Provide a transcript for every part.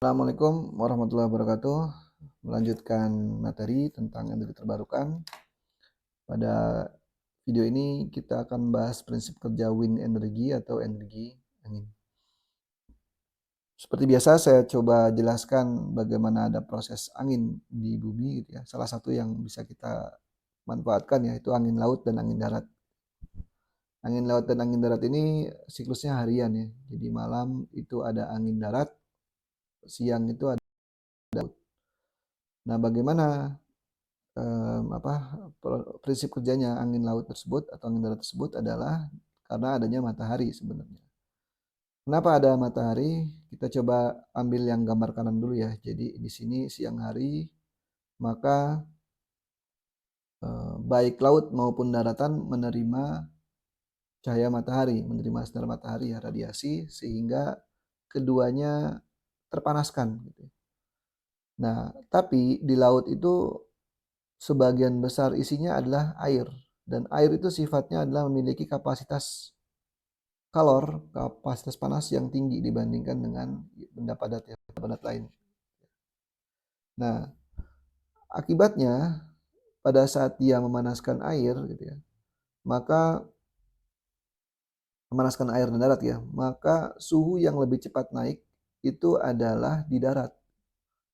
Assalamualaikum warahmatullahi wabarakatuh. Melanjutkan materi tentang energi terbarukan. Pada video ini kita akan bahas prinsip kerja wind energy atau energi angin. Seperti biasa saya coba jelaskan bagaimana ada proses angin di bumi gitu ya. Salah satu yang bisa kita manfaatkan yaitu angin laut dan angin darat. Angin laut dan angin darat ini siklusnya harian ya. Jadi malam itu ada angin darat, siang itu ada laut. Nah, bagaimana prinsip kerjanya angin laut tersebut atau angin darat tersebut adalah karena adanya matahari sebenarnya. Kenapa ada matahari? Kita coba ambil yang gambar kanan dulu ya. Jadi di sini siang hari, maka baik laut maupun daratan menerima cahaya matahari, menerima sinar matahari ya, radiasi, sehingga keduanya terpanaskan gitu. Nah, tapi di laut itu sebagian besar isinya adalah air, dan air itu sifatnya adalah memiliki kapasitas panas yang tinggi dibandingkan dengan benda padat ya, benda padat lain. Nah, akibatnya pada saat dia memanaskan air gitu ya, maka memanaskan air dan darat ya, maka suhu yang lebih cepat naik itu adalah di darat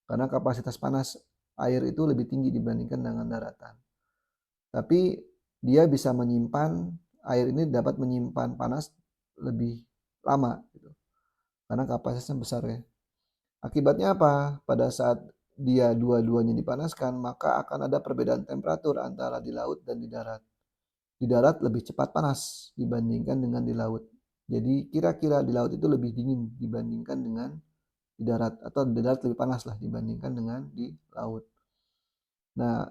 karena kapasitas panas air itu lebih tinggi dibandingkan dengan daratan. Tapi dia bisa menyimpan, air ini dapat menyimpan panas lebih lama gitu, karena kapasitasnya besar ya. Akibatnya apa? Pada saat dia dua-duanya dipanaskan, maka akan ada perbedaan temperatur antara di laut dan di darat. Di darat lebih cepat panas dibandingkan dengan di laut. Jadi kira-kira di laut itu lebih dingin dibandingkan dengan di darat, atau di darat lebih panas lah dibandingkan dengan di laut. Nah,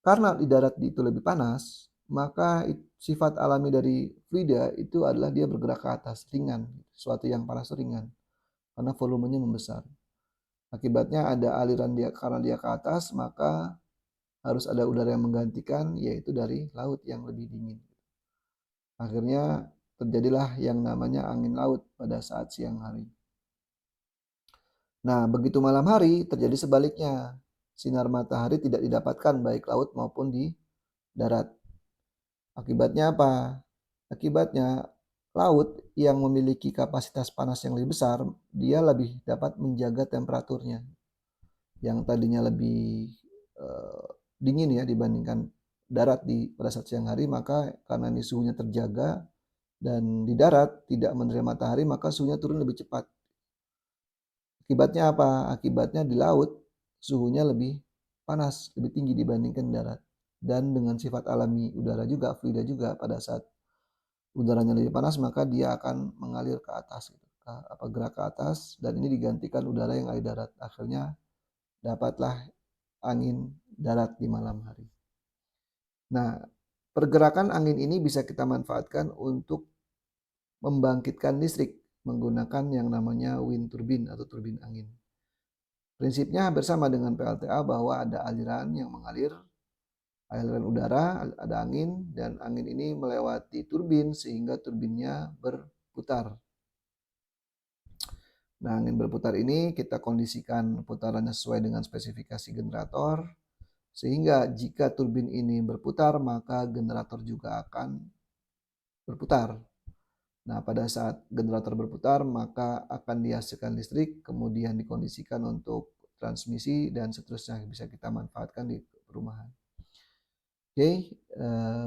karena di darat itu lebih panas, maka sifat alami dari fluida itu adalah dia bergerak ke atas, ringan. Sesuatu yang panas ringan, karena volumenya membesar. Akibatnya ada aliran dia, karena dia ke atas, maka harus ada udara yang menggantikan, yaitu dari laut yang lebih dingin. Akhirnya terjadilah yang namanya angin laut pada saat siang hari. Nah, begitu malam hari terjadi sebaliknya. Sinar matahari tidak didapatkan baik laut maupun di darat. Akibatnya apa? Akibatnya laut yang memiliki kapasitas panas yang lebih besar, dia lebih dapat menjaga temperaturnya. Yang tadinya lebih dingin ya dibandingkan darat pada saat siang hari, maka karena ini suhunya terjaga dan di darat tidak menerima matahari, maka suhunya turun lebih cepat. Akibatnya apa? Akibatnya di laut suhunya lebih panas, lebih tinggi dibandingkan darat. Dan dengan sifat alami udara juga, fluida juga, pada saat udaranya lebih panas maka dia akan mengalir ke atas gitu. Gerak ke atas, dan ini digantikan udara yang ada di darat. Akhirnya dapatlah angin darat di malam hari. Nah, pergerakan angin ini bisa kita manfaatkan untuk membangkitkan listrik menggunakan yang namanya wind turbine atau turbin angin. Prinsipnya hampir sama dengan PLTA, bahwa ada aliran yang mengalir, aliran udara, ada angin, dan angin ini melewati turbin sehingga turbinnya berputar. Nah, angin berputar ini kita kondisikan putarannya sesuai dengan spesifikasi generator, sehingga jika turbin ini berputar, maka generator juga akan berputar. Nah, pada saat generator berputar, maka akan dihasilkan listrik, kemudian dikondisikan untuk transmisi, dan seterusnya bisa kita manfaatkan di perumahan. Oke,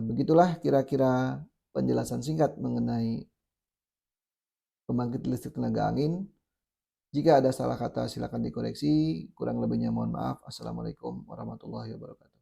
begitulah kira-kira penjelasan singkat mengenai pembangkit listrik tenaga angin. Jika ada salah kata silakan dikoreksi, kurang lebihnya mohon maaf. Assalamualaikum warahmatullahi wabarakatuh.